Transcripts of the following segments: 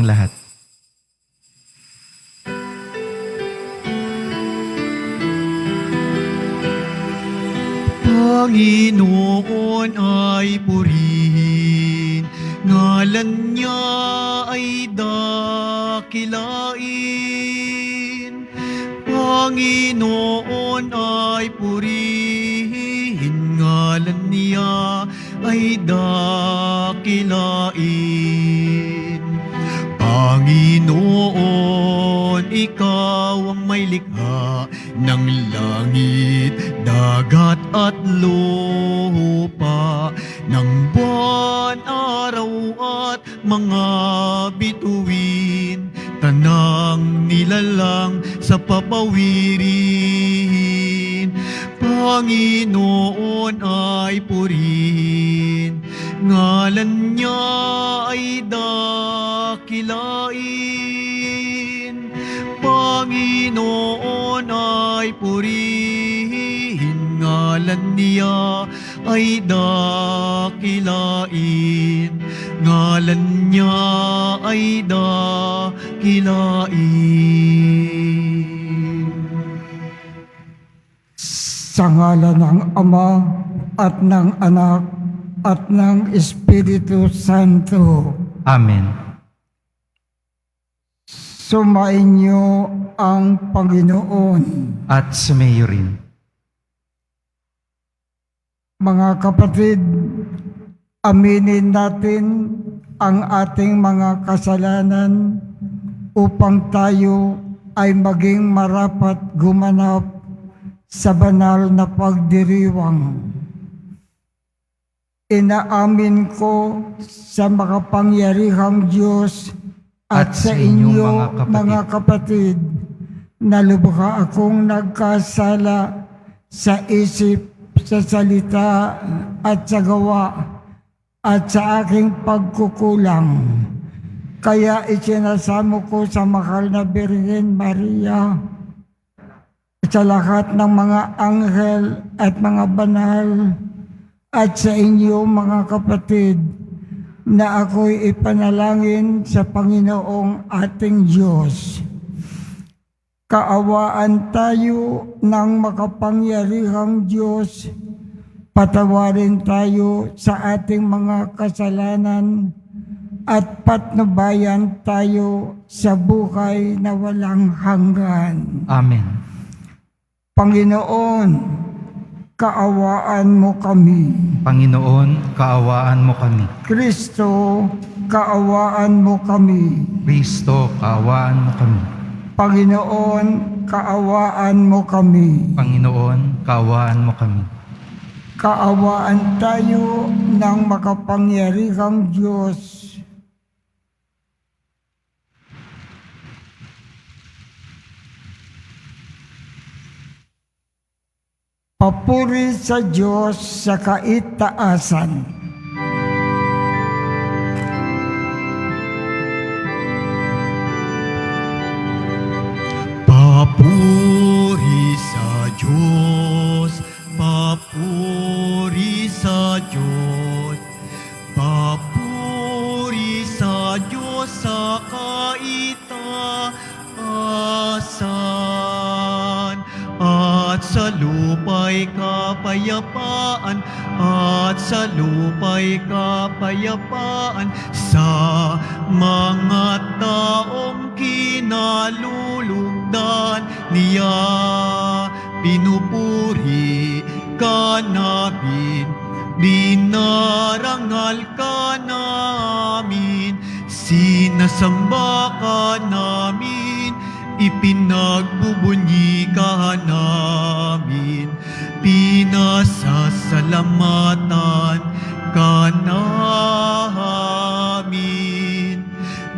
lahat. Panginoon ay purihin, ngalan niya ay dakilain. Panginoon ay purihin, ngalan niya ay dakilain. Panginoon, ikaw ang may likha ng langit, dagat at lupa, ng buwan, araw at mga bituin, tanang nilalang sa papawirin. Panginoon ay purihin, ngalan niya ay dakilain. Panginoon ay purihin, ngalan niya ay dakilain. Ngalan niya ay dakilain. Sa ngalan ng Ama at ng Anak at ng Espiritu Santo. Amen. Sumainyo ang Panginoon. At sumayo rin. Mga kapatid, aminin natin ang ating mga kasalanan upang tayo ay maging marapat gumanap sa banal na pagdiriwang. Inaamin ko sa makapangyarihang Diyos at sa inyo, mga kapatid, na lubha akong nagkasala sa isip, sa salita at sa gawa at sa aking pagkukulang. Kaya isinasamo ko sa mahal na Birhen Maria, sa lahat ng mga anghel at mga banal, at sa inyo mga kapatid, na ako'y ipanalangin sa Panginoong ating Diyos. Kaawaan tayo ng makapangyarihang Diyos, patawarin tayo sa ating mga kasalanan, at patnubayan tayo sa buhay na walang hanggan. Amen. Panginoon, kaawaan mo kami. Panginoon, kaawaan mo kami. Kristo, kaawaan mo kami. Kristo, kaawaan mo kami. Panginoon, kaawaan mo kami. Panginoon, kaawaan mo kami. Kaawaan tayo ng makapangyarihang Diyos. Papuri sa Diyos sa kaitaasan. Papuri sa Diyos, papuri sa Diyos, papuri sa Diyos sa kaitaasan, at sa lupa'y kapayapaan, at sa lupa'y kapayapaan, sa mga taong kinalulugdan niya. Pinupuri ka namin, dinarangal ka namin, sinasamba ka namin, ipinagbubunyi ka namin, pinasasalamatan ka namin.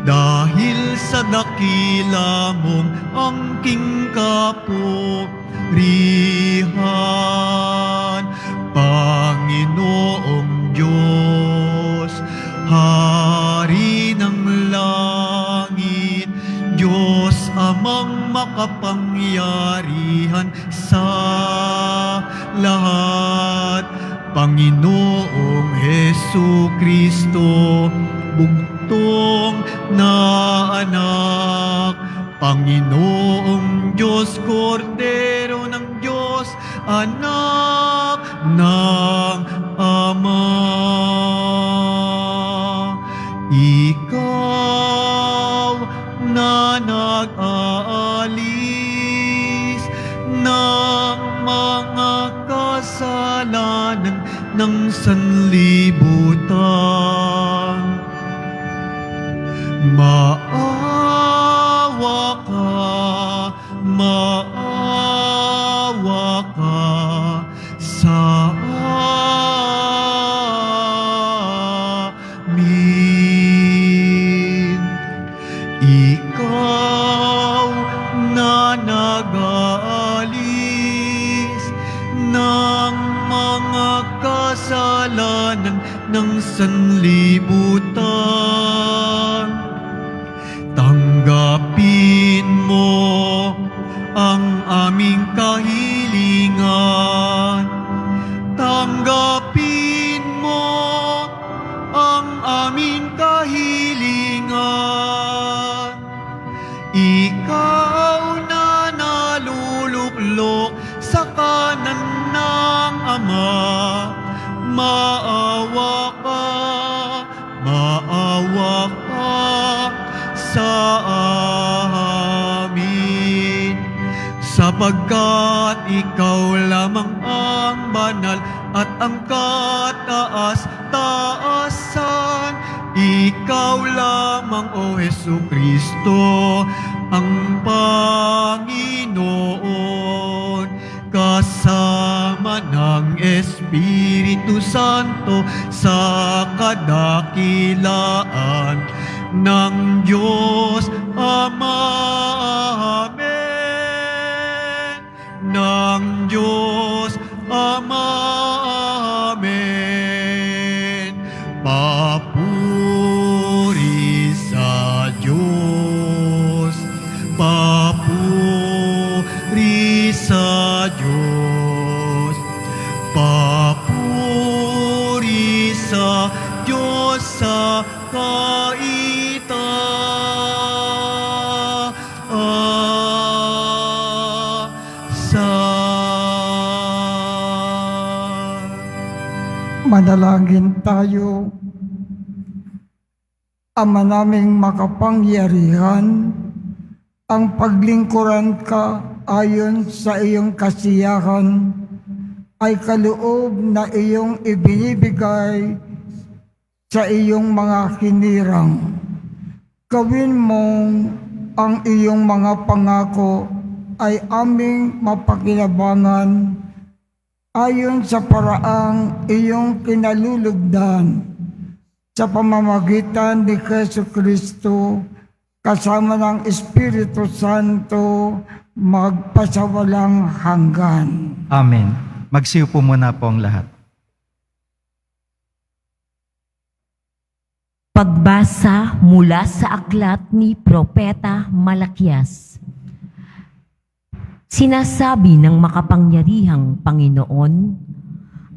Dahil sa dakila mong angking kapurihan, Panginoong Diyos, Hari ng langit, Diyos Amang makapangyarihan sa lahat, Panginoong Jesu Kristo, bugtong na anak, Panginoong Diyos, Kordero ng Diyos, anak ng Ama. Ikaw na nag-aalis ng mga kasalanan ng sanlibutan. Maawa ka sa amin. Ikaw na nag-aalis ng mga kasalanan ng sanlibutan. Tanggapin mo ang aming kahilingan. Tanggapin mo ang aming kahilingan. Ikaw na naluluklok sa kanan ng Ama, maawa ka sa amin, sapagkat ikaw lamang ang banal at ang kataas-taasan. Ikaw lamang, O Jesucristo, ang Panginoon, kasama ng Espiritu Santo sa kadakilaan ng Diyos Ama. Amen. Ng Diyos Ama. Amen. Papuri sa Diyos. Papuri sa Diyos. Papuri sa Diyos sa Manalangin tayo. Ama naming makapangyarihan, ang paglingkuran ka ayon sa iyong kasiyahan ay kaloob na iyong ibinibigay sa iyong mga hinirang. Gawin mong ang iyong mga pangako ay aming mapakinabangan ayon sa paraang iyong kinalulugdan sa pamamagitan ni Jesucristo kasama ng Espiritu Santo magpasawalang hanggan. Amen. Magsiupo muna po ang lahat. Pagbasa mula sa aklat ni Propeta Malakias. Sinasabi ng makapangyarihang Panginoon,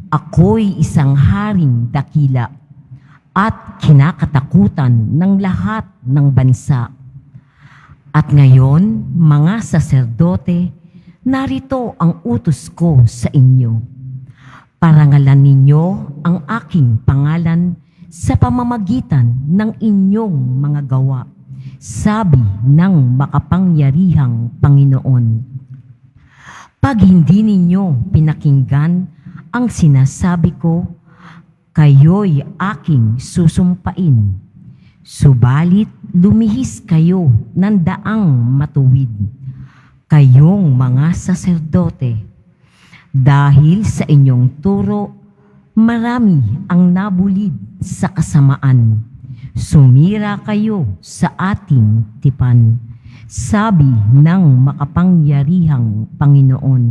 ako'y isang haring dakila at kinakatakutan ng lahat ng bansa. At ngayon, mga saserdote, narito ang utos ko sa inyo. Parangalan ninyo ang aking pangalan sa pamamagitan ng inyong mga gawa, sabi ng makapangyarihang Panginoon. Pag hindi ninyo pinakinggan ang sinasabi ko, kayo'y aking susumpain. Subalit lumihis kayo ng daang matuwid, kayong mga saserdote. Dahil sa inyong turo, marami ang nabulid sa kasamaan. Sumira kayo sa ating tipan, sabi ng makapangyarihang Panginoon.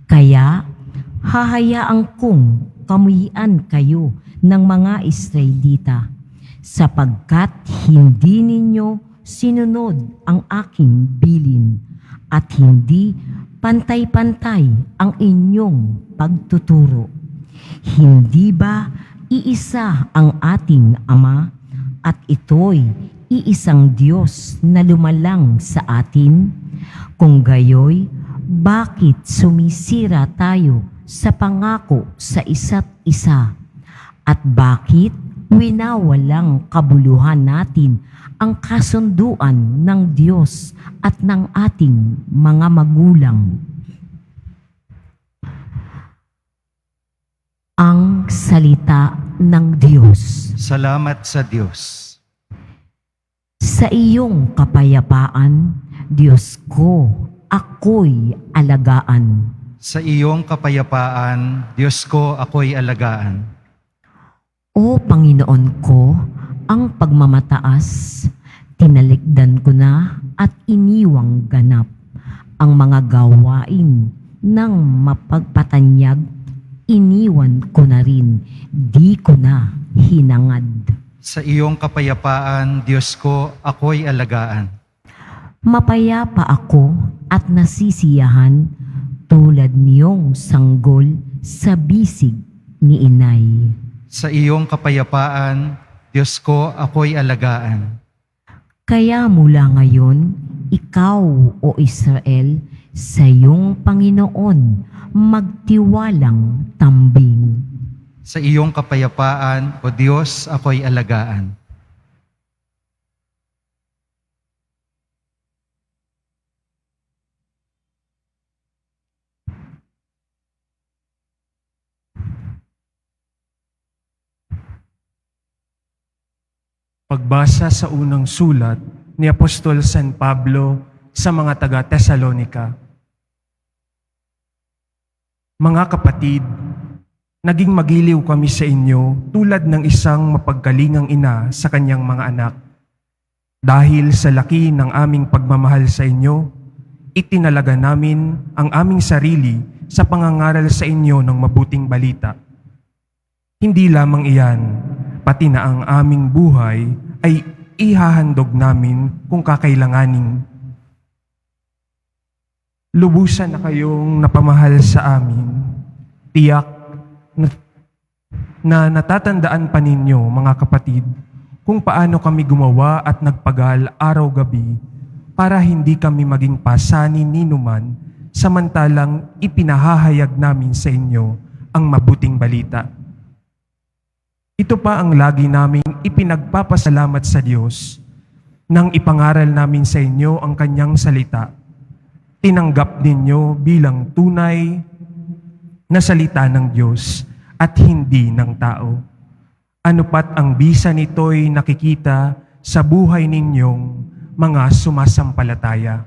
Kaya hahayaan kong kamuhian kayo ng mga Israelita, sapagkat hindi ninyo sinunod ang aking bilin at hindi pantay-pantay ang inyong pagtuturo. Hindi ba iisa ang ating Ama at ito'y iisang Diyos na lumalang sa atin? Kung gayoy, bakit sumisira tayo sa pangako sa isa't isa? At bakit winawalang kabuluhan natin ang kasunduan ng Diyos at ng ating mga magulang? Ang salita ng Diyos. Salamat sa Diyos. Sa iyong kapayapaan, Diyos ko, ako'y alagaan. Sa iyong kapayapaan, Diyos ko, ako'y alagaan. O Panginoon ko, ang pagmamataas, tinalikdan ko na at iniwang ganap ang mga gawain ng mapagpatanyag, iniwan ko na rin, di ko na hinangad. Sa iyong kapayapaan, Diyos ko, ako'y alagaan. Mapayapa ako at nasisiyahan tulad niyong sanggol sa bisig ni inay. Sa iyong kapayapaan, Diyos ko, ako'y alagaan. Kaya mula ngayon, ikaw o Israel, sa iyong Panginoon, magtiwalang tambing. Sa iyong kapayapaan, O Diyos, ako'y alagaan. Pagbasa sa unang sulat ni Apostol San Pablo sa mga taga-Tesalonika. Mga kapatid, naging magiliw kami sa inyo tulad ng isang mapagkalingang ina sa kanyang mga anak. Dahil sa laki ng aming pagmamahal sa inyo, itinalaga namin ang aming sarili sa pangangaral sa inyo ng mabuting balita. Hindi lamang iyan, pati na ang aming buhay ay ihahandog namin kung kakailanganin. Lubusan na kayong napamahal sa amin. Tiyak na natatandaan pa ninyo, mga kapatid, kung paano kami gumawa at nagpagal araw-gabi para hindi kami maging pasanin ni numan, samantalang ipinahahayag namin sa inyo ang mabuting balita. Ito pa ang lagi naming ipinagpapasalamat sa Diyos nang ipangaral namin sa inyo ang kanyang salita. Tinanggap ninyo bilang tunay na salita ng Diyos at hindi ng tao. Ano pat ang bisa nito'y nakikita sa buhay ninyong mga sumasampalataya.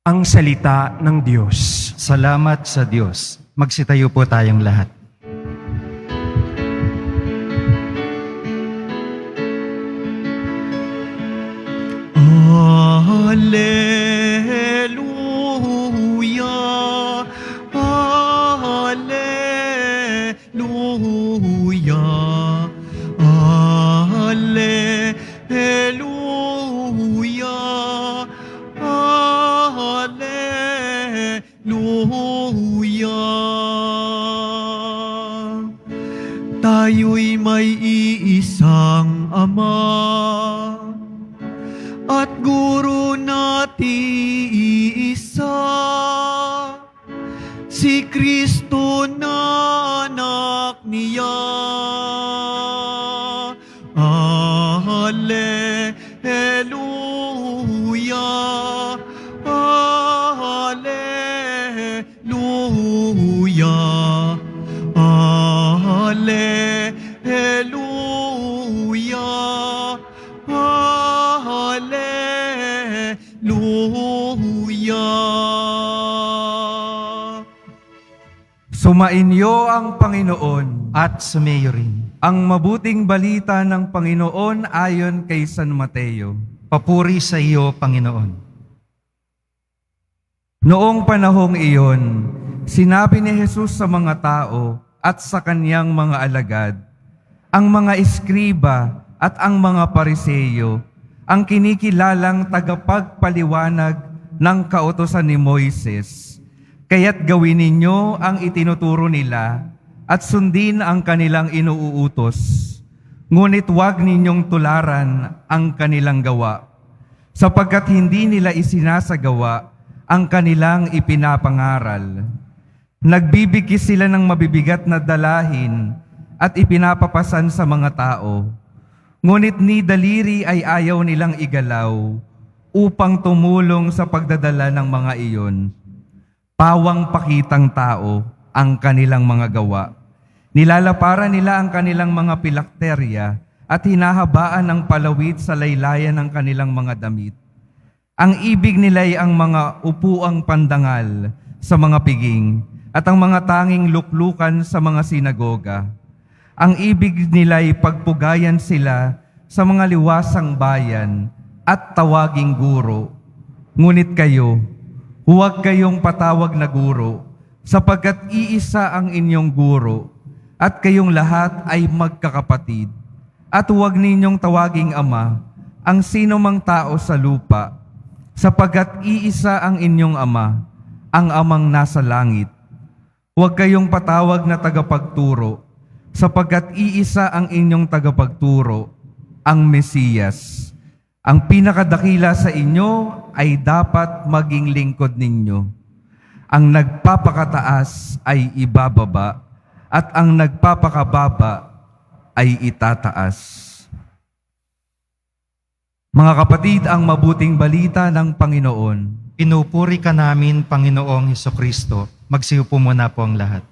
Ang salita ng Diyos. Salamat sa Diyos. Magsitayo po tayong lahat. Hallelujah, Hallelujah, Hallelujah, Hallelujah. Tayo'y may iisang Ama at Guro natin iisa, si Kristo na anak niya. Hallelujah, Hallelujah, Hallelujah, Hallelujah. Sumainyo ang Panginoon. At sumayo rin. Ang mabuting balita ng Panginoon ayon kay San Mateo. Papuri sa iyo, Panginoon. Noong panahong iyon, sinabi ni Jesus sa mga tao at sa kanyang mga alagad, ang mga eskriba at ang mga pariseyo, ang kinikilalang tagapagpaliwanag ng kautusan ni Moises. Kaya't gawin ninyo ang itinuturo nila at sundin ang kanilang inuutos. Ngunit huwag ninyong tularan ang kanilang gawa, sapagkat hindi nila isinasagawa ang kanilang ipinapangaral. Nagbibigis sila ng mabibigat na dalahin at ipinapapasan sa mga tao. Ngunit ni daliri ay ayaw nilang igalaw upang tumulong sa pagdadala ng mga iyon. Pawang pakitang tao ang kanilang mga gawa. Nilalaparan nila ang kanilang mga pilakterya at hinahabaan ng palawit sa laylayan ng kanilang mga damit. Ang ibig nila ay ang mga upuang pandangal sa mga piging at ang mga tanging luklukan sa mga sinagoga. Ang ibig nila ay pagpugayan sila sa mga liwasang bayan at tawaging guro. Ngunit kayo, huwag kayong patawag na guro, sapagkat iisa ang inyong guro, at kayong lahat ay magkakapatid. At huwag ninyong tawaging ama ang sino mang tao sa lupa, sapagkat iisa ang inyong ama, ang amang nasa langit. Huwag kayong patawag na tagapagturo, sapagkat iisa ang inyong tagapagturo, ang Mesiyas. Ang pinakadakila sa inyo ay dapat maging lingkod ninyo. Ang nagpapakataas ay ibababa, at ang nagpapakababa ay itataas. Mga kapatid, ang mabuting balita ng Panginoon. Pinupuri ka namin, Panginoong Hesukristo. Magsiupo muna po ang lahat.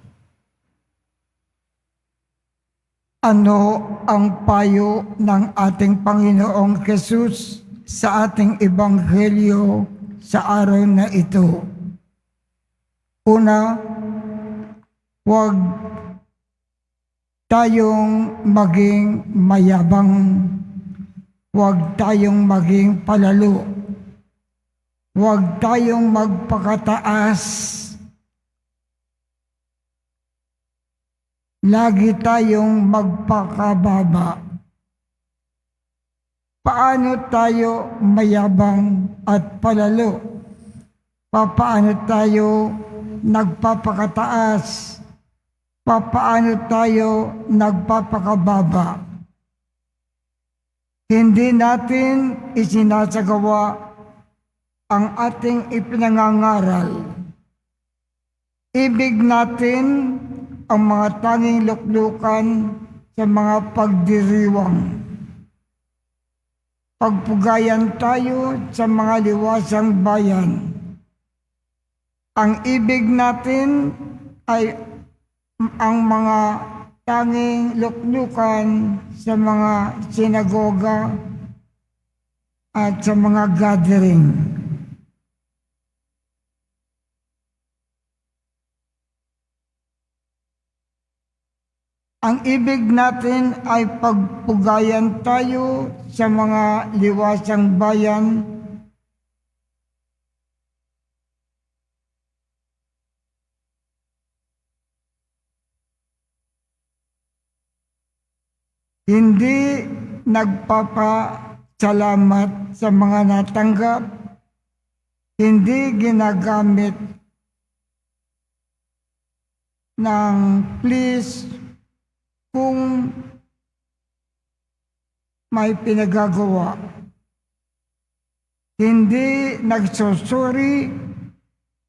Ano ang payo ng ating Panginoong Jesus sa ating Ebanghelyo sa araw na ito? Una, huwag tayong maging mayabang, huwag tayong maging palalo, huwag tayong magpakataas. Lagi tayong magpakababa. Paano tayo mayabang at palalo? Paano tayo nagpapakataas? Paano tayo nagpapakababa? Hindi natin isinasagawa ang ating ipinangangaral. Ibig natin ang mga tanging luklukan sa mga pagdiriwang. Pagpugayan tayo sa mga liwasang bayan. Ang ibig natin ay ang mga tanging luklukan sa mga sinagoga at sa mga gathering. Ang ibig natin ay pagpugayan tayo sa mga liwasang bayan. Hindi nagpapasalamat sa mga natanggap, hindi ginagamit ng please kung may pinagagawa. Hindi nagsusuri,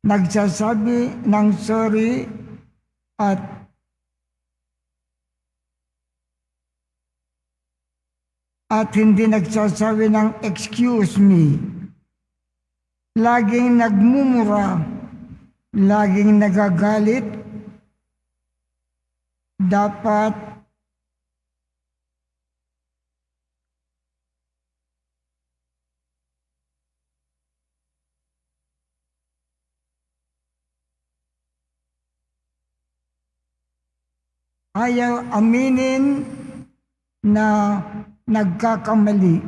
nagsasabi ng sorry at hindi nagsasabi ng excuse me. Laging nagmumura, laging nagagalit. Dapat ayaw aminin na nagkakamali.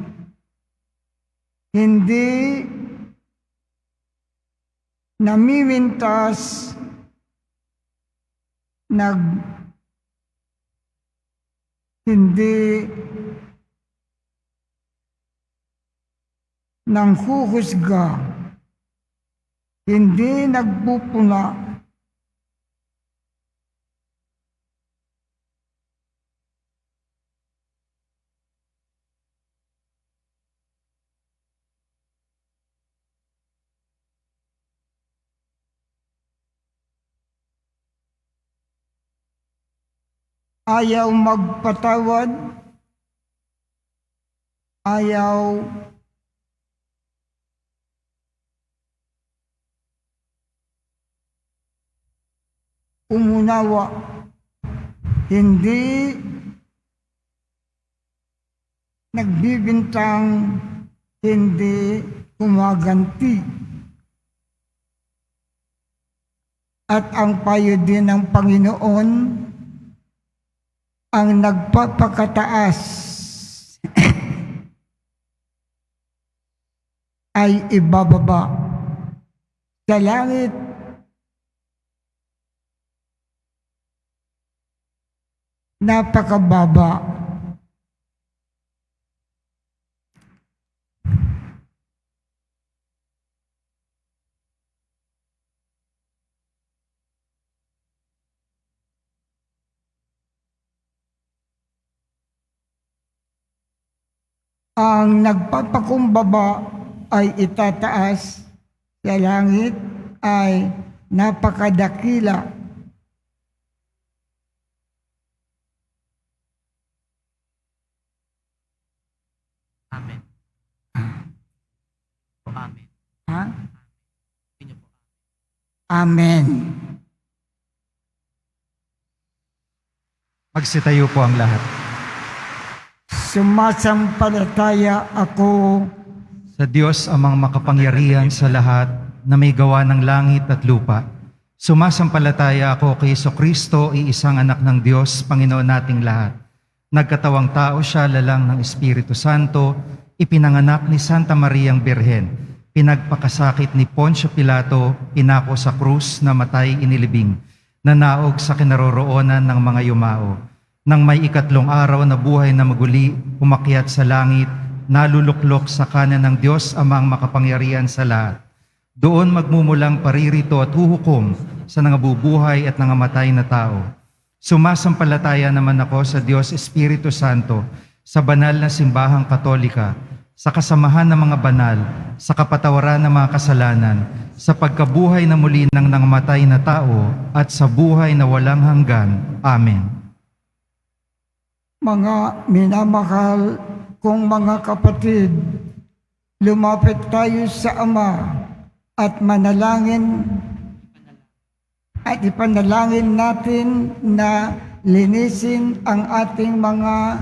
Hindi namimintas, hindi nanghuhusga, hindi nagpupuna. ayaw magpatawad, ayaw umunawa, hindi nagbibintang, hindi kumaganti. At ang payo din ng Panginoon ang nagpapakataas ay ibababa sa langit. Napakababa. Ang nagpapakumbaba ay itataas sa langit ay napakadakila. Amen. Amen. Ha? Amen. Magsitayo po ang lahat. Sumasampalataya ako Sa Diyos amang makapangyarihan sa lahat na may gawa ng langit at lupa. Sumasampalataya ako kay Jesucristo, iisang anak ng Diyos, Panginoon nating lahat. Nagkatawang tao siya lalang ng Espiritu Santo, ipinanganak ni Santa Mariang Birhen, pinagpakasakit ni Poncio Pilato, pinako sa krus, namatay inilibing, nanaog sa kinaroroonan ng mga yumao. Nang may ikatlong araw na buhay na maguli, umakyat sa langit, naluluklok sa kanan ng Diyos amang makapangyarihan sa lahat. Doon magmumulang paririto at huhukom sa nangabubuhay at nangamatay na tao. Sumasampalataya naman ako sa Diyos Espiritu Santo, sa banal na simbahang katolika, sa kasamahan ng mga banal, sa kapatawaran ng mga kasalanan, sa pagkabuhay na muli ng nangamatay na tao, at sa buhay na walang hanggan. Amen. Mga minamahal kong mga kapatid, lumapit tayo sa Ama at manalangin at ipanalangin natin na linisin ang ating mga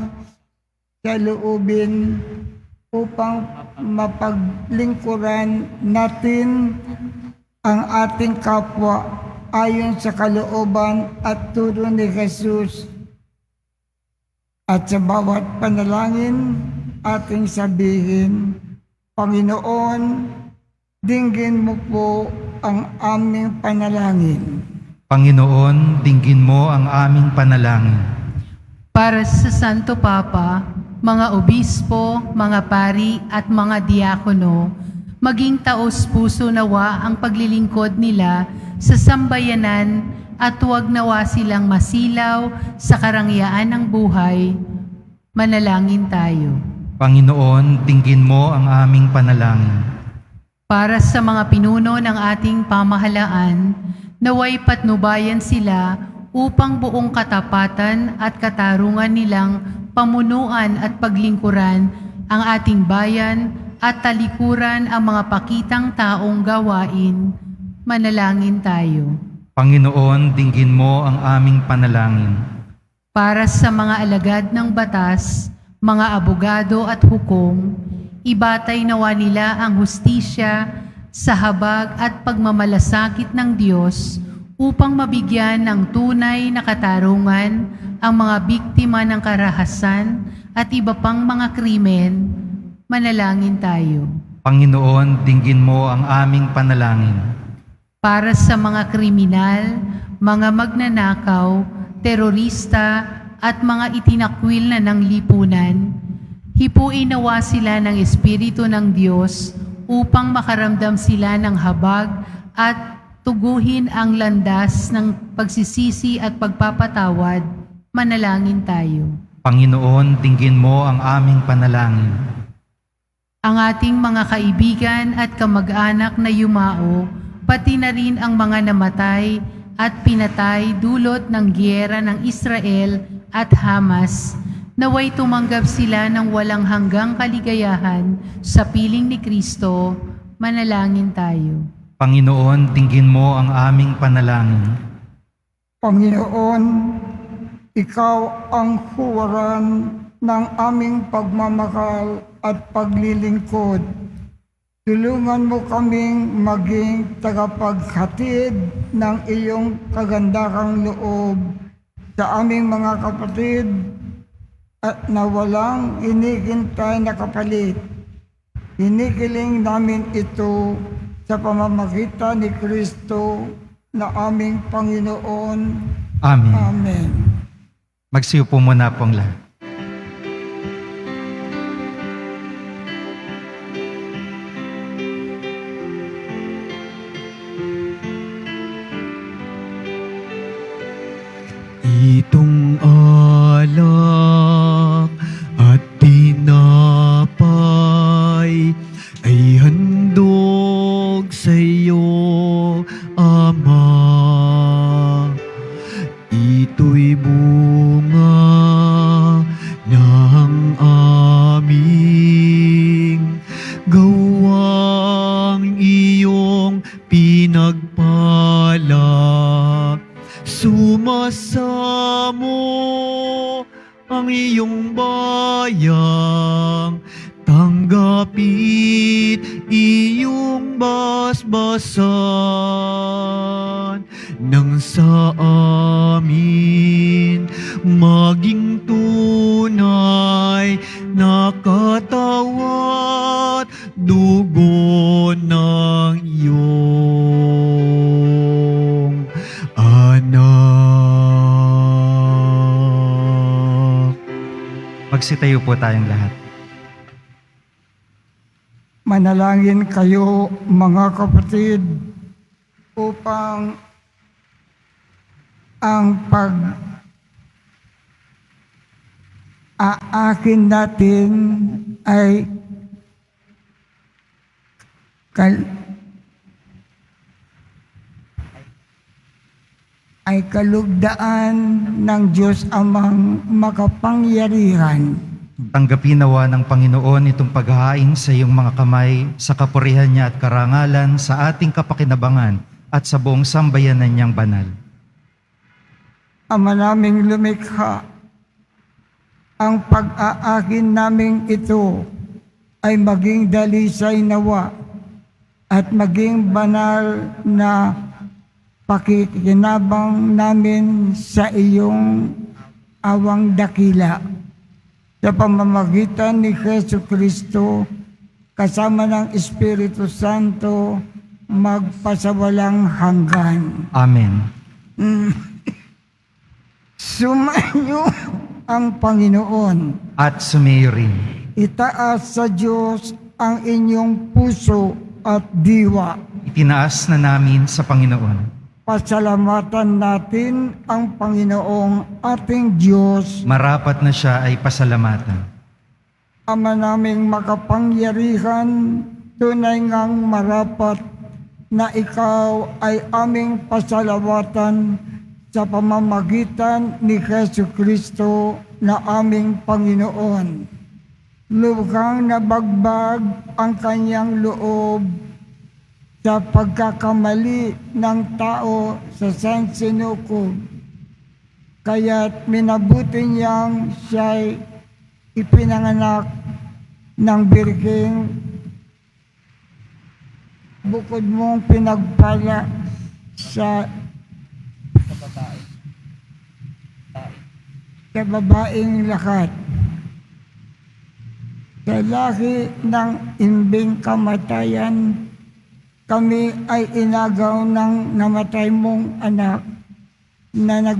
saloobin upang mapaglingkuran natin ang ating kapwa ayon sa kalooban at turo ni Jesus. At sa bawat panalangin, ating sabihin, Panginoon, dinggin mo po ang aming panalangin. Panginoon, dinggin mo ang aming panalangin. Para sa Santo Papa, mga obispo, mga pari at mga diakono, maging taos-puso nawa ang paglilingkod nila sa sambayanan at huwag nawa silang masilaw sa karangyaan ng buhay. Manalangin tayo. Panginoon, dinggin mo ang aming panalangin. Para sa mga pinuno ng ating pamahalaan, naway patnubayan sila upang buong katapatan at katarungan nilang pamunuan at paglingkuran ang ating bayan at talikuran ang mga pakitang taong gawain. Manalangin tayo. Panginoon, dinggin mo ang aming panalangin. Para sa mga alagad ng batas, mga abogado at hukom, ibatay nawa nila ang hustisya sa habag at pagmamalasakit ng Diyos upang mabigyan ng tunay na katarungan ang mga biktima ng karahasan at iba pang mga krimen. Manalangin tayo. Panginoon, dinggin mo ang aming panalangin. Para sa mga kriminal, mga magnanakaw, terorista, at mga itinakwil na ng lipunan, hipuin nawa sila ng Espiritu ng Diyos upang makaramdam sila ng habag at tuguhin ang landas ng pagsisisi at pagpapatawad. Manalangin tayo. Panginoon, dinggin mo ang aming panalangin. Ang ating mga kaibigan at kamag-anak na yumao, pati na rin ang mga namatay at pinatay dulot ng giyera ng Israel at Hamas, naway tumanggap sila ng walang hanggang kaligayahan sa piling ni Kristo. Manalangin tayo. Panginoon, tingin mo ang aming panalangin. Panginoon, Ikaw ang huwaran ng aming pagmamahal at paglilingkod. Tulungan mo kaming maging tagapaghatid ng iyong kagandahang loob sa aming mga kapatid at na walang hinihintay na kapalit. Hinihiling namin ito sa pamamagitan ni Kristo na aming Panginoon. Amen. Amen. Magsiupo muna pong lahat. Itong alak at tinapay ay handog sa iyo, Ama. Ito'y bunga ng aming gawang iyong pinagpala. Sumasamo ang iyong bayang, tanggapit iyong basbasan, nang sa amin maging tunay na katawat dugo ng iyong anak. Magsitayo po tayong lahat. Manalangin kayo, mga kapatid, upang ang pag-aakin natin ay kalugdaan ng Diyos Amang makapangyarihan. Tanggapin nawa ng Panginoon itong paghahain sa iyong mga kamay sa kapurihan niya at karangalan sa ating kapakinabangan at sa buong sambayanan niyang banal. Ama naming lumikha, ang pag-aakin naming ito ay maging dalisay nawa at maging banal na pakikinabang namin sa iyong awang dakila. Sa pamamagitan ni Jesu Kristo, kasama ng Espiritu Santo, magpasawalang hanggan. Amen. Sumayo ang Panginoon. At sumayo rin. Itaas sa Diyos ang inyong puso at diwa. Itinaas na namin sa Panginoon. Pasalamatan natin ang Panginoong ating Diyos. Marapat na siya ay pasalamatan. Ama naming makapangyarihan, tunay ngang marapat na ikaw ay aming pasalamatan sa pamamagitan ni Jesu Kristo na aming Panginoon. Lubhang nabagbag ang kanyang loob sa pagkakamali ng tao sa San Sinukob. Kaya't minabuti niyang siya'y ipinanganak ng birheng, bukod mong pinagpala sa babaeng lahat. Sa lahi ng imbing kamatayan, kami ay inagaw ng namatay mong anak na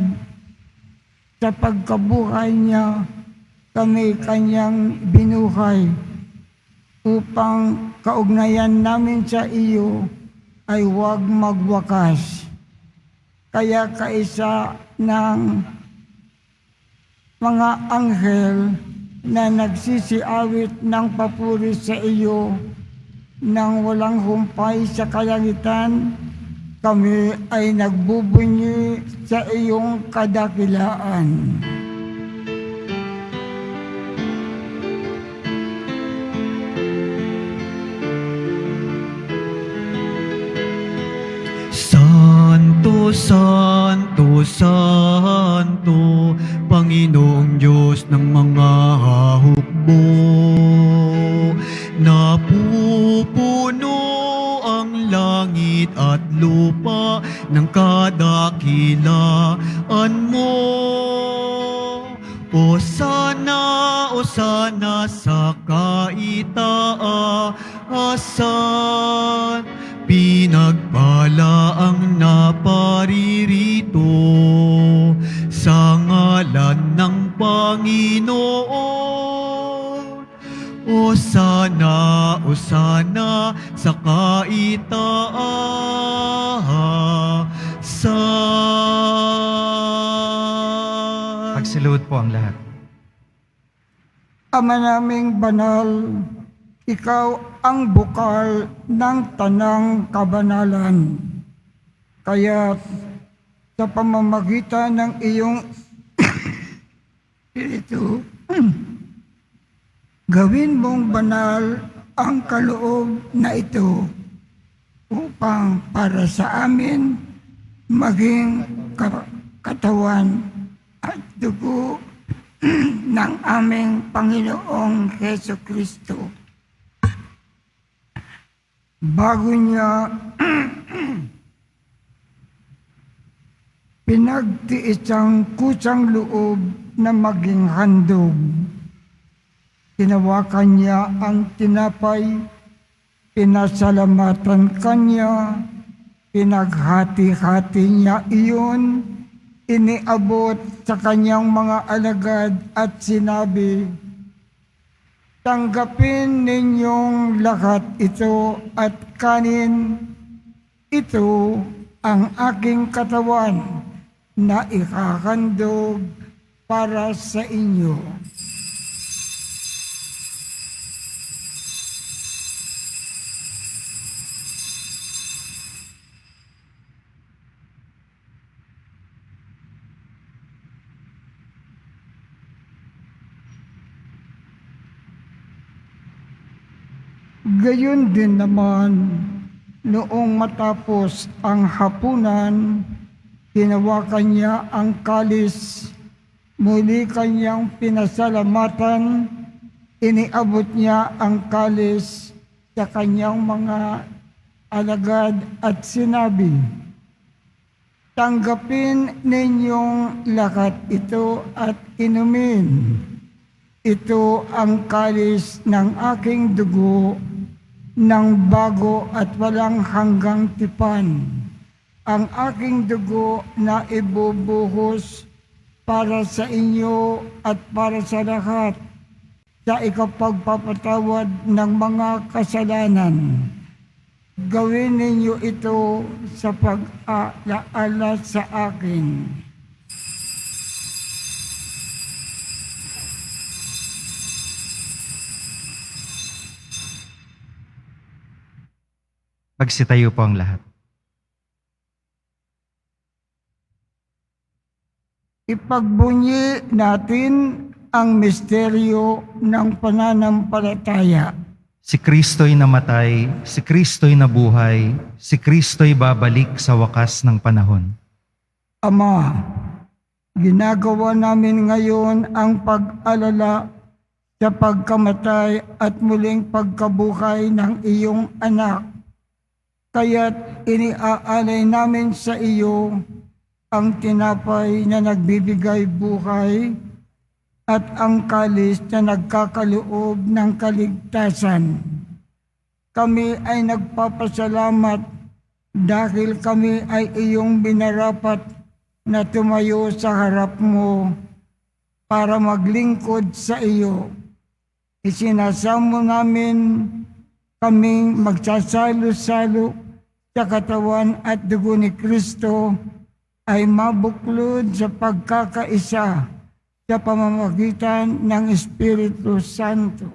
sa pagkabuhay niya, kami kanyang binuhay upang kaugnayan namin sa iyo ay huwag magwakas. Kaya kaisa ng mga anghel na nagsisiawit ng papuri sa iyo nang walang humpay sa kalangitan, kami ay nagbubunyi sa iyong kadakilaan. Santo, Santo, Panginoong Diyos ng mga hukbo. Napupuno ang langit at lupa ng kadakilaan mo. Osana, Osana sa kaitaasan, pinagpala ang naparirito sa ngalan ng Panginoon. Osana, Osana sa kaitaasan. Pagsiluhod po ang lahat. Ama naming banal, ikaw ang bukal ng tanang kabanalan. Kaya sa pamamagitan ng iyong Espiritu, gawin mong banal ang kaloob na ito upang para sa amin maging katawan at dugo ng aming Panginoong Heso Kristo. Bago niya pinagtiis ang kusang loob na maging handog, tinawakan niya ang tinapay, pinasalamatan kanya, pinaghati-hati niya iyon, iniabot sa kanyang mga alagad at sinabi, tanggapin ninyong lahat ito at kanin, ito ang aking katawan na ikahandog para sa inyo. Gayon din naman, noong matapos ang hapunan, tinawakan niya ang kalis, muli kanyang pinasalamatan, iniabot niya ang kalis sa kanyang mga alagad at sinabi, tanggapin ninyong lahat ito at inumin. Ito ang kalis ng aking dugo, ng bago at walang hanggang tipan, ang aking dugo na ibubuhos para sa inyo at para sa lahat sa ikapagpapatawad ng mga kasalanan. Gawin ninyo ito sa pag-alaala sa akin. Pagsitayo po ang lahat. Ipagbunyi natin ang misteryo ng pananampalataya. Si Kristo'y namatay, si Kristo'y nabuhay, si Kristo'y babalik sa wakas ng panahon. Ama, ginagawa namin ngayon ang pag-alala sa pagkamatay at muling pagkabuhay ng iyong anak. Kaya't iniaalay namin sa iyo ang tinapay na nagbibigay buhay at ang kalis na nagkakaloob ng kaligtasan. Kami ay nagpapasalamat dahil kami ay iyong binarapat na tumayo sa harap mo para maglingkod sa iyo. Isinasamo namin kaming magsasalo-salo sa katawan at dugo ni Kristo ay mabuklod sa pagkakaisa sa pamamagitan ng Espiritu Santo.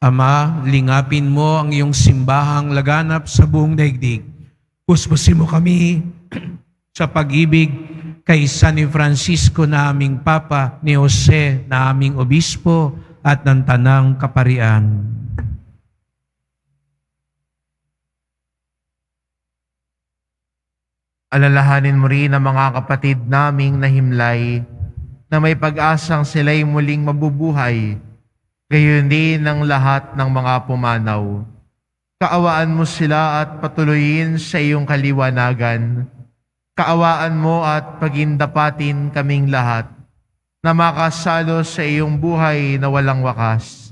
Ama, lingapin mo ang iyong simbahang laganap sa buong daigdig. Puspusin mo kami sa pag-ibig kay San Francisco na aming Papa, ni Jose na aming Obispo at ng Tanang Kaparian. Alalahanin mo rin ang mga kapatid naming nahimlay na may pag-asang sila'y muling mabubuhay, gayon din ang lahat ng mga pumanaw. Kaawaan mo sila at patuloyin sa iyong kaliwanagan. Kaawaan mo at pagindapatin kaming lahat na makasalo sa iyong buhay na walang wakas.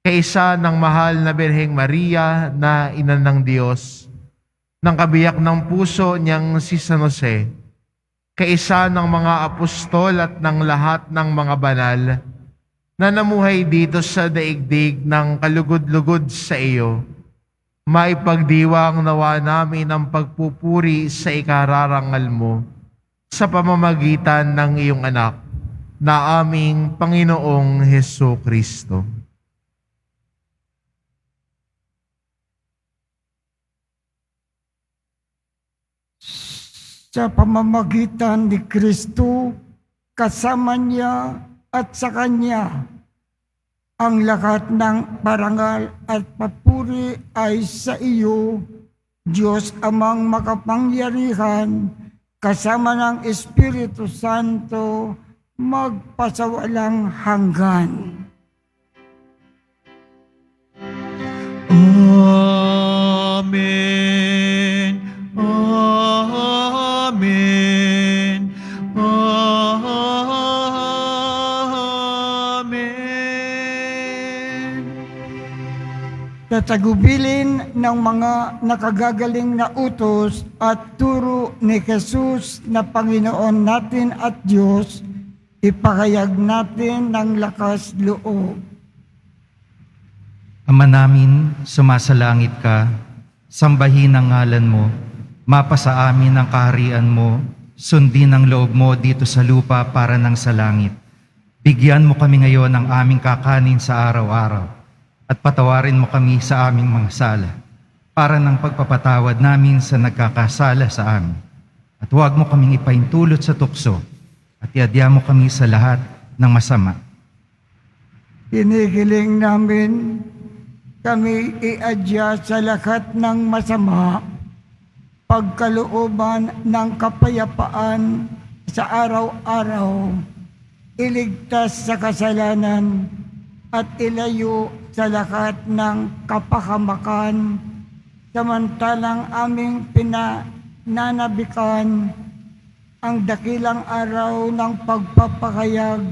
Kaisa ng mahal na Birheng Maria na Ina ng Diyos, ng kabiyak ng puso niyang si San Jose, kaisa ng mga apostol at ng lahat ng mga banal na namuhay dito sa daigdig ng kalugod-lugod sa iyo, maipagdiwang nawa namin ang pagpupuri sa ikararangal mo sa pamamagitan ng iyong anak na aming Panginoong Hesus Kristo. Sa pamamagitan ni Kristo, kasama niya at sa Kanya, ang lahat ng parangal at papuri ay sa iyo, Diyos Amang makapangyarihan, kasama ng Espiritu Santo, magpasawalang hanggan. Amen. Amen. Amen. Tatagubilin ng mga nakagagaling na utos at turo ni Jesus na Panginoon natin at Diyos, ipahayag natin ng lakas loob. Ama namin, sumasalangit ka, sambahin ang ngalan mo, mapasa amin ang kaharian mo, sundin ang loob mo dito sa lupa para nang sa langit. Bigyan mo kami ngayon ng aming kakanin sa araw-araw, at patawarin mo kami sa aming mga sala, para ng pagpapatawad namin sa nagkakasala sa amin. At huwag mo kaming ipaintulot sa tukso, at iadya mo kami sa lahat ng masama. Hinihiling namin kami iadya sa lahat ng masama, pagkalooban ng kapayapaan sa araw-araw, iligtas sa kasalanan at ilayo sa lahat ng kapahamakan, samantalang aming pinananabikan ang dakilang araw ng pagpapahayag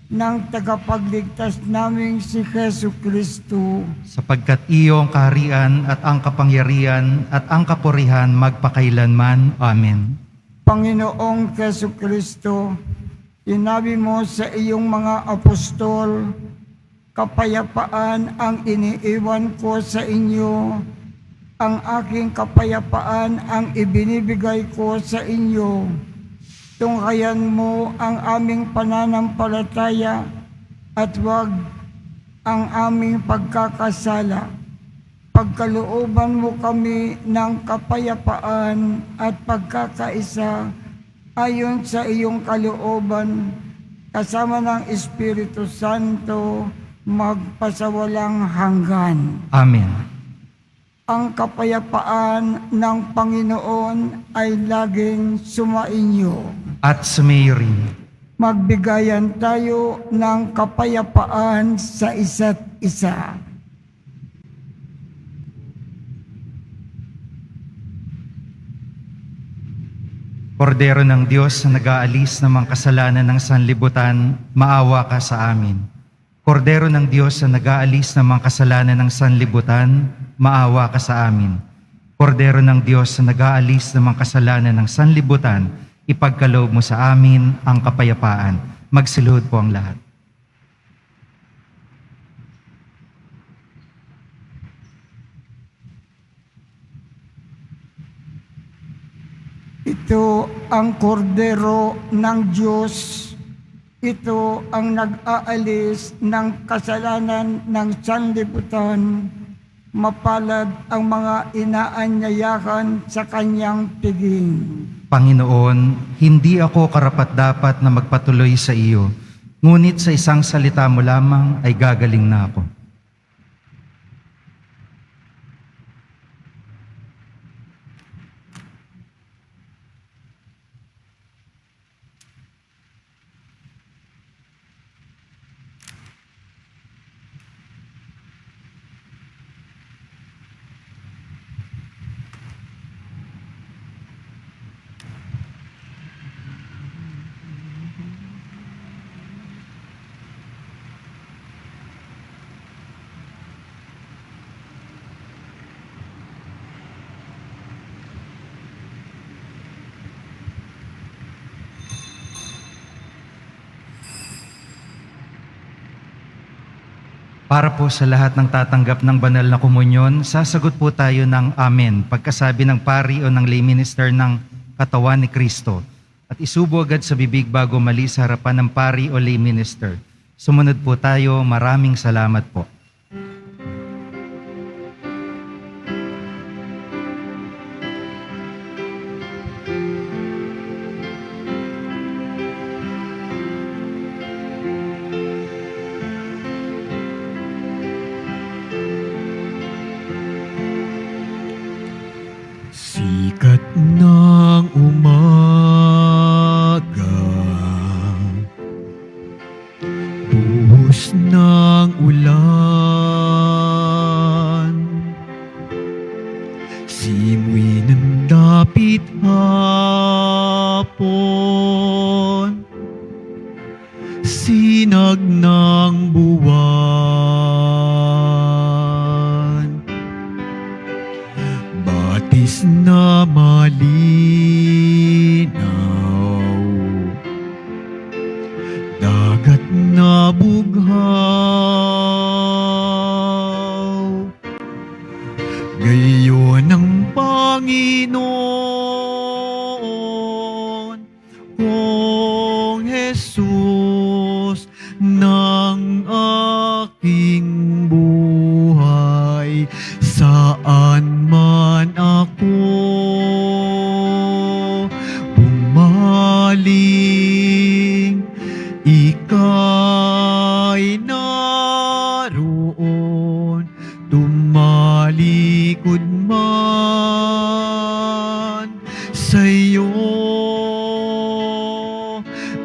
ng tagapagligtas naming si Hesus Kristo. Sapagkat iyo ang kaharian at ang kapangyarihan at ang kapurihan magpakailanman. Amen. Panginoong Hesus Kristo, sinabi mo sa iyong mga apostol, kapayapaan ang iniiwan ko sa inyo, ang aking kapayapaan ang ibinibigay ko sa inyo. Tunghayan mo ang aming pananampalataya at huwag ang aming pagkakasala. Pagkalooban mo kami ng kapayapaan at pagkakaisa ayon sa iyong kalooban, kasama ng Espiritu Santo, magpasawalang hanggan. Amen. Ang kapayapaan ng Panginoon ay laging sumainyo. At sumayo rin. Magbigayan tayo ng kapayapaan sa isa't isa. Kordero ng Diyos na nag-aalis ng mga kasalanan ng sanlibutan, maawa ka sa amin. Kordero ng Diyos na nag-aalis ng mga kasalanan ng sanlibutan, maawa ka sa amin. Kordero ng Diyos na nag-aalis ng mga kasalanan ng sanlibutan, ipagkaloob mo sa amin ang kapayapaan. Magsiluhod po ang lahat. Ito ang kordero ng Diyos. Ito ang nag-aalis ng kasalanan ng sanlibutan. Mapalad ang mga inaanyayahan sa kanyang piging. Panginoon, hindi ako karapat-dapat na magpatuloy sa iyo, ngunit sa isang salita mo lamang ay gagaling na ako. Para po sa lahat ng tatanggap ng banal na komunyon, sasagot po tayo ng Amen pagkasabi ng pari o ng lay minister ng katawan ni Kristo at isubo agad sa bibig bago mali sa harapan ng pari o lay minister. Sumunod po tayo. Maraming salamat po. Sikat ng umaga, buhos ng ulan, simoy ng dapit hapon, sinag ng buwan, batis na malinaw, dagat na bughaw, gayon ang Panginoon kong Jesus ng aking buhay, saan man ako bumaling, ika'y naroon, tumalikod man sa'yo.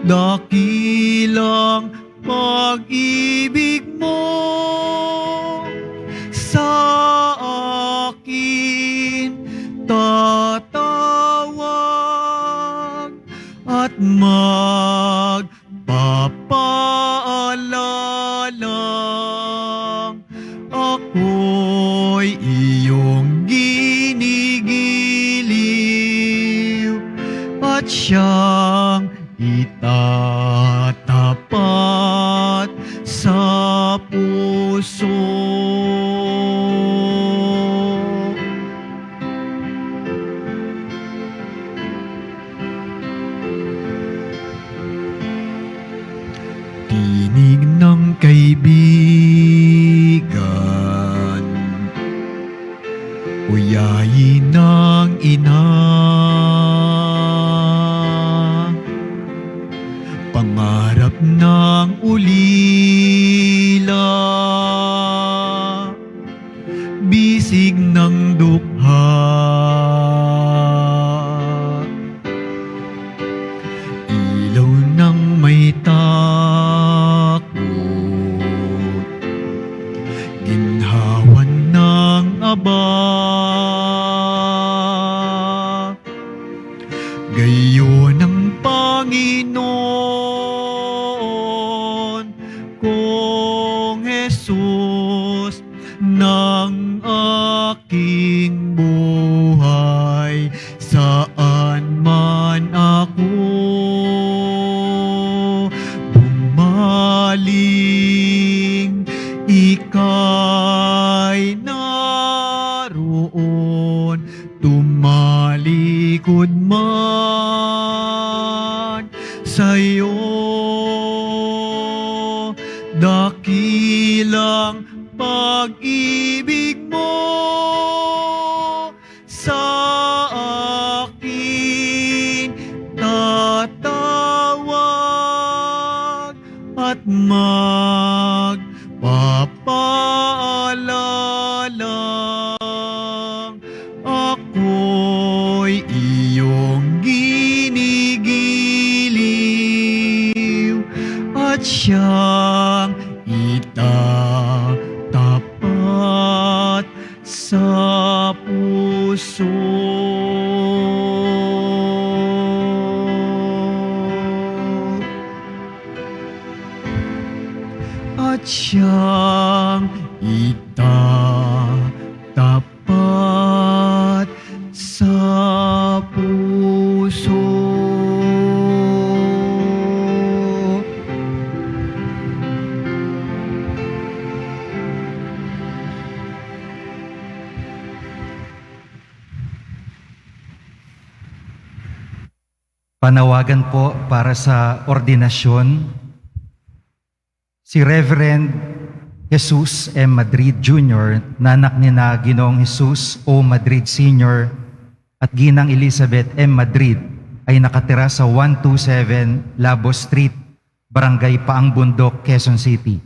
Dakilang pag-ibig mo sa akin tatawag at magpapaalala, ako'y iyong ginigiliw at siyang itatapat sa puso. Tinig ng kaibigan, uyayin ng ina, pangarap ng ulila, bisig ng dukha, ilaw ng may takot, ginhawan ng aba, gayon ang Panginoon kong Jesus ng aking buhay, saan man ako bumaling, ika'y naroon, tumalikod man sa'yo. Dakilang pag-ibig mo sa akin tatawag at magpapaalala, ako'y iyong ginigiliw at siyang itatapat sa puso. At siyang itatapat sa puso. Panawagan po para sa ordinasyon si Reverend Jesus M. Madrid Jr., na anak ni na Ginoong Jesus O. Madrid Sr. at Ginang Elizabeth M. Madrid ay nakatira sa 127 Labo Street, Barangay Paang Bundok, Quezon City,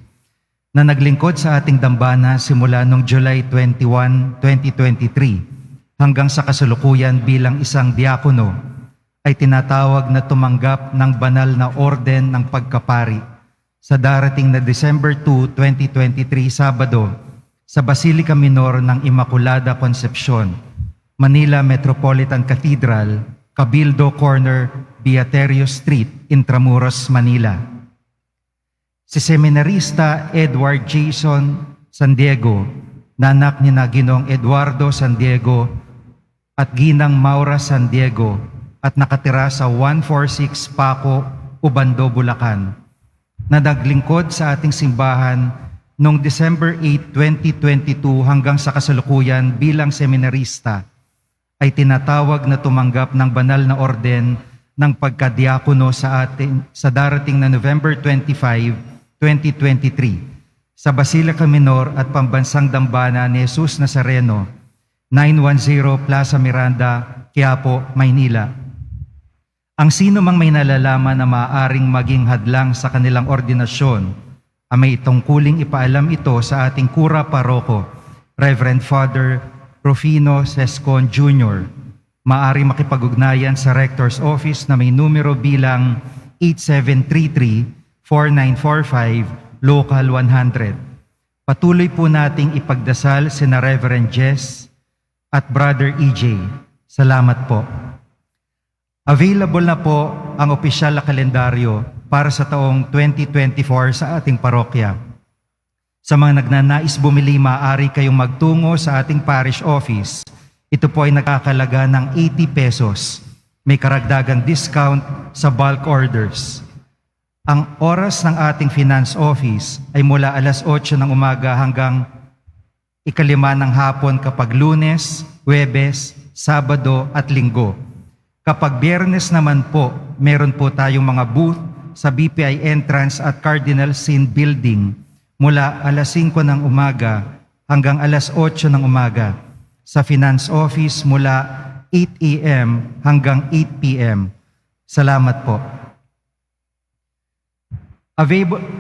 na naglingkod sa ating dambana simula noong July 21, 2023 hanggang sa kasalukuyan bilang isang diakono, ay tinatawag na tumanggap ng banal na orden ng pagkapari sa darating na December 2, 2023, Sabado, sa Basilica Minor ng Immaculada Concepcion, Manila Metropolitan Cathedral, Cabildo Corner, Beaterio Street, Intramuros, Manila. Si Seminarista Edward Jason San Diego, na anak ni na Ginoong Eduardo San Diego at Ginang Maura San Diego, at nakatira sa 146 Paco, Ubando, Bulacan, na naglingkod sa ating simbahan noong December 8, 2022 hanggang sa kasalukuyan bilang seminarista, ay tinatawag na tumanggap ng banal na orden ng pagkadiakono sa darating na November 25, 2023 sa Basilica Minor at Pambansang Dambana ni Jesus Nazareno, 910 Plaza Miranda, Quiapo, Maynila. Ang sino mang may nalalaman na maaaring maging hadlang sa kanilang ordinasyon, may tungkuling ipaalam ito sa ating Kura Paroko, Reverend Father Rufino Sescon Jr. Maaari makipag-ugnayan sa Rector's Office na may numero bilang 8733-4945, Local 100. Patuloy po nating ipagdasal sina Reverend Jess at Brother EJ. Salamat po. Available na po ang opisyal na kalendaryo para sa taong 2024 sa ating parokya. Sa mga nagnanais bumili, maaari kayong magtungo sa ating parish office. Ito po ay nakakalaga ng 80 pesos. May karagdagang discount sa bulk orders. Ang oras ng ating finance office ay mula alas 8 ng umaga hanggang 5 ng hapon kapag Lunes, Huwebes, Sabado at Linggo. Kapag Biyernes naman po, meron po tayong mga booth sa BPI entrance at Cardinal Sin Building mula alas 5 ng umaga hanggang alas 8 ng umaga. Sa Finance Office mula 8 a.m. hanggang 8 p.m. Salamat po.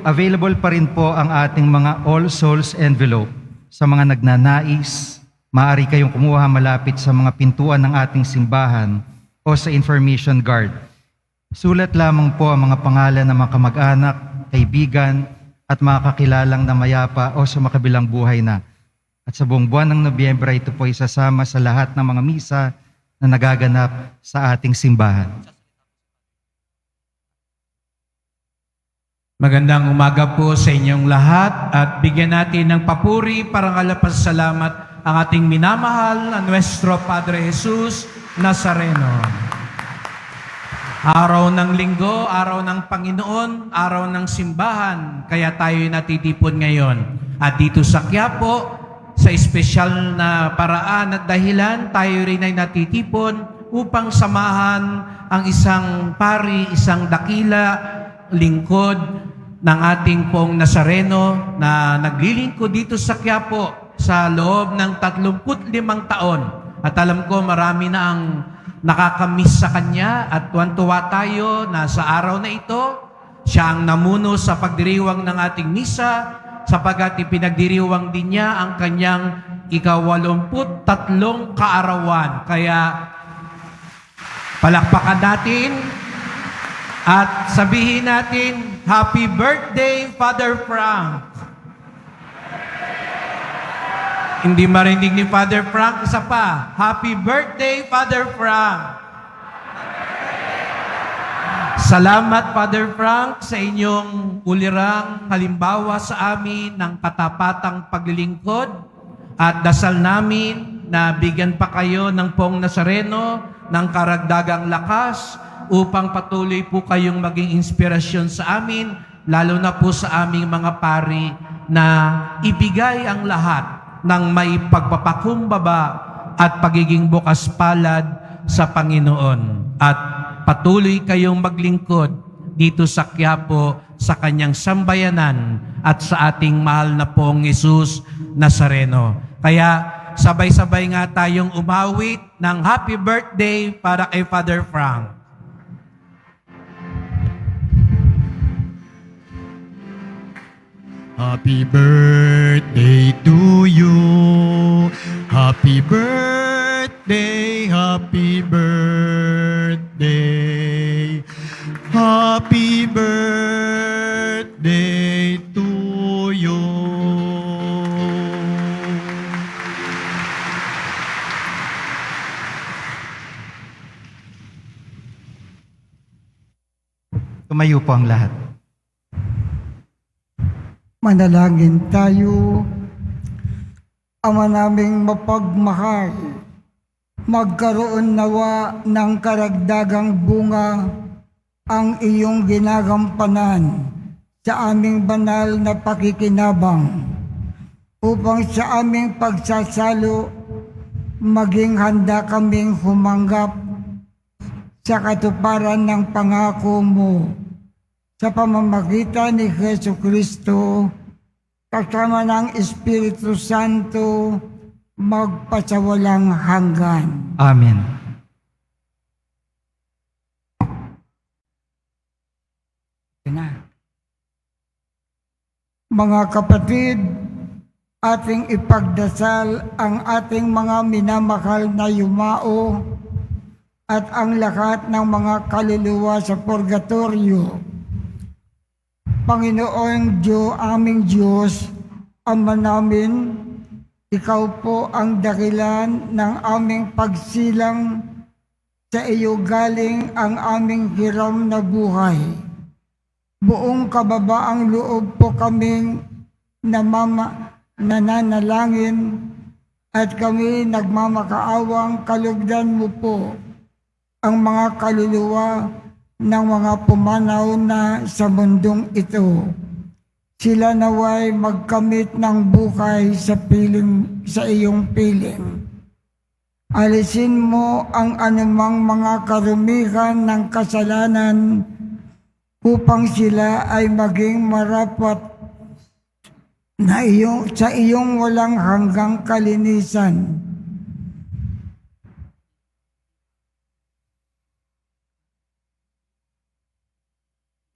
Available pa rin po ang ating mga All Souls envelope. Sa mga nagnanais, maaari kayong kumuha malapit sa mga pintuan ng ating simbahan o sa information guard. Sulat lamang po ang mga pangalan ng mga kamag-anak, kaibigan, at mga kakilalang na mayapa o sa makabilang buhay na. At sa buong buwan ng Nobyembre, ito po isasama sa lahat ng mga misa na nagaganap sa ating simbahan. Magandang umaga po sa inyong lahat at bigyan natin ng papuri para pasalamat ang ating minamahal na Nuestro Padre Jesus Nazareno. Araw ng linggo, araw ng Panginoon, araw ng simbahan, kaya tayo'y natitipon ngayon. At dito sa Quiapo, sa espesyal na paraan at dahilan, tayo rin ay natitipon upang samahan ang isang pari, isang dakila, lingkod ng ating pong Nazareno na naglilingkod dito sa Quiapo sa loob ng 35 taon. At alam ko marami na ang nakakamiss sa Kanya at tuwan-tuwa tayo na sa araw na ito, siya ang namuno sa pagdiriwang ng ating misa sapagkat ipinagdiriwang din niya ang Kanyang 83 kaarawan. Kaya palakpakan natin at sabihin natin, Happy Birthday, Father Frank! Hindi marinig ni Father Frank, isa pa. Happy birthday, Father Frank! Salamat, Father Frank, sa inyong ulirang halimbawa sa amin ng katapatang paglilingkod at dasal namin na bigyan pa kayo ng Pong Nazareno ng karagdagang lakas upang patuloy po kayong maging inspirasyon sa amin, lalo na po sa aming mga pari na ibigay ang lahat ng may pagpapakumbaba at pagiging bukas palad sa Panginoon. At patuloy kayong maglingkod dito sa Quiapo, sa kanyang sambayanan at sa ating mahal na pong Jesus Nazareno. Kaya sabay-sabay nga tayong umawit ng happy birthday para kay Father Frank. Happy birthday to you. Happy birthday, happy birthday. Happy birthday to you. Tumayo po ang lahat. Manalangin tayo. Ama naming mapagmahal, magkaroon nawa ng karagdagang bunga ang iyong ginagampanan sa aming banal na pakikinabang upang sa aming pagsasalo maging handa kaming humanggap sa katuparan ng pangako mo sa pamamagitan ni Jesucristo kasama ng Espiritu Santo magpasawalang hanggan. Amen. Mga kapatid, ating ipagdasal ang ating mga minamahal na yumao at ang lahat ng mga kaluluwa sa purgatorio. Panginoong aming Diyos, Ama namin, Ikaw po ang dahilan ng aming pagsilang. Sa iyo galing ang aming hiram na buhay. Buong kababaang loob po kaming nananalangin at kami nagmamakaawang kalugdan mo po ang mga kaluluwa ng mga pumanaw na sa mundong ito. Sila naway magkamit ng buhay sa iyong piling. Alisin mo ang anumang mga karumihan ng kasalanan upang sila ay maging marapat na sa iyong walang hanggang kalinisan.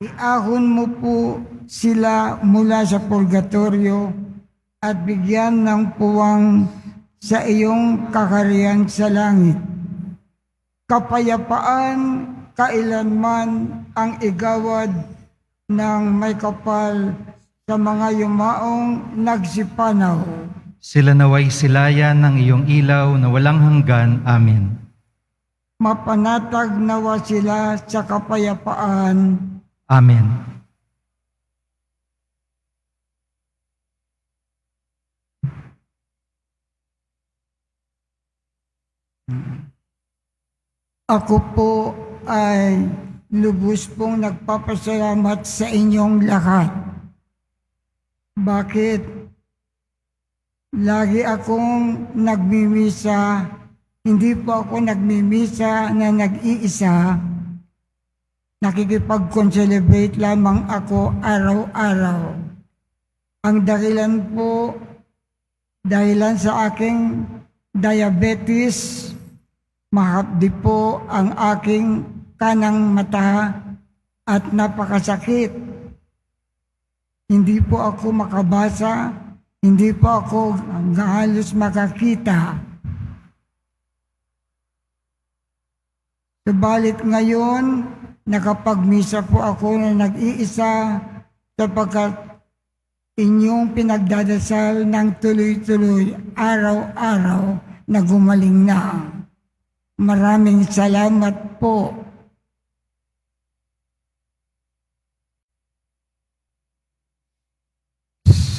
Iahon mo po sila mula sa purgatorio at bigyan ng puwang sa iyong kakariyan sa langit. Kapayapaan kailanman ang igawad ng may kapal sa mga yumaong nagsipanaw. Sila naway silayan ng iyong ilaw na walang hanggan. Amen. Mapanatag nawa sila sa kapayapaan. Amen. Ako po ay lubos pong nagpapasalamat sa inyong lahat. Bakit? Lagi akong nagmimisa, hindi po ako nagmimisa na nag-iisa. Nakikipag-concelebrate lamang ako araw-araw. Ang dahilan po, dahilan sa aking diabetes, mahapdi po ang aking kanang mata at napakasakit. Hindi po ako makabasa, hindi po ako halos makakita. Subalit ngayon, nakapagmisa po ako na nag-iisa sapagkat inyong pinagdadasal ng tuloy-tuloy araw-araw na gumaling na. Maraming salamat po.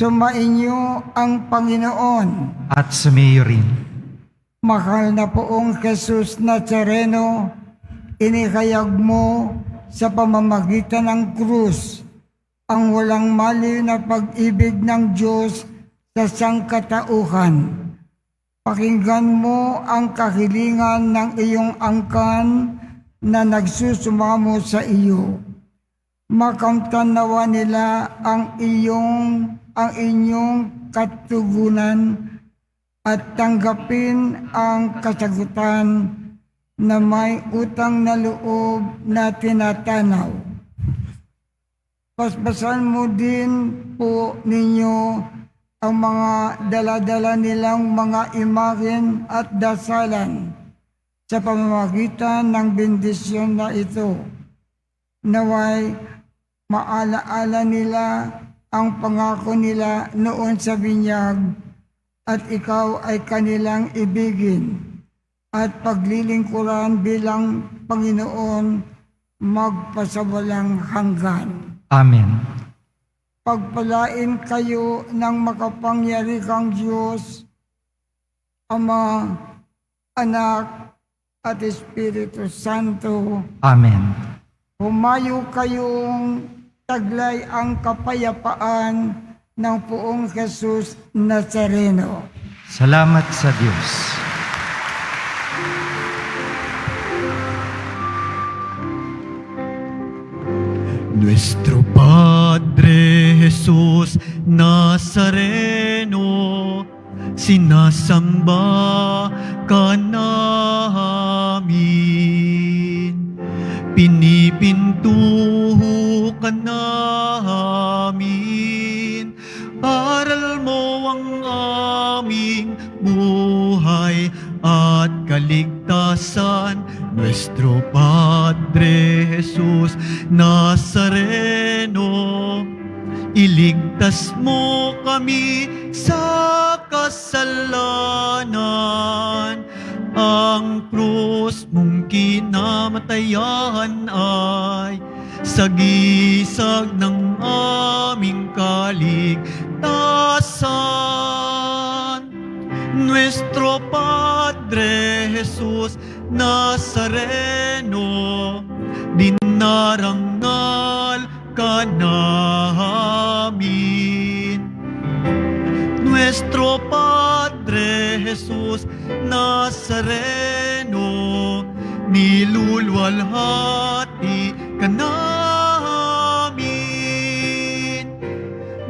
Sumainyo ang Panginoon. At sumayo rin. Mahal na poong Jesus Nazareno, inikayag mo sa pamamagitan ng krus ang walang mali na pag-ibig ng Diyos sa sangkatauhan. Pakinggan mo ang kahilingan ng iyong angkan na nagsusumamo sa iyo. Makamtan nawa nila ang inyong katugunan at tanggapin ang kasagutan na may utang na loob na tinatanaw. Paspasan mo din po ninyo ang mga dala-dala nilang mga imahen at dasalan sa pamamagitan ng bendisyon na ito. Naway maalaala nila ang pangako nila noon sa binyag at ikaw ay kanilang ibigin at paglilingkuran bilang Panginoon magpasawalang hanggan. Amen. Pagpalain kayo ng makapangyarihang Diyos, Ama, Anak, at Espiritu Santo. Amen. Humayo kayong taglay ang kapayapaan ng Poong Jesus Nazareno. Salamat sa Diyos. Nuestro Padre Jesus Nazareno, sinasamba ka namin. Pinipintuho ka namin. Aral mo ang aming buhay at kaligtasan. Nuestro Padre Jesus Nazareno, iligtas mo kami sa kasalanan. Ang krus mong kinamatayan ay sagisag ng aming kaligtasan. Nuestro Padre Jesus Nazareno, dinarangal ka namin. Nuestro Padre Jesus Nazareno, nilulwalhati ka namin.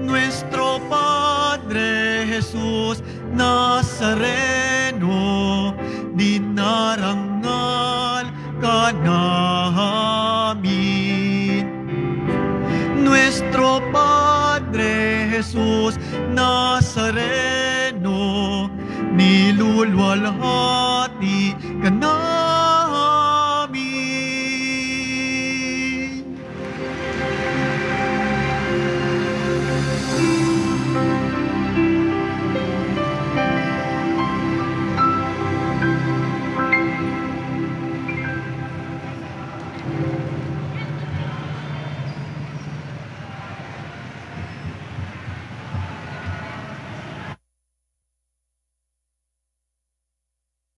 Nuestro Padre Jesus Nazareno, dinarangal ka namin. Nuestro Padre Jesus Nazareno, nilulwalhati ka namin.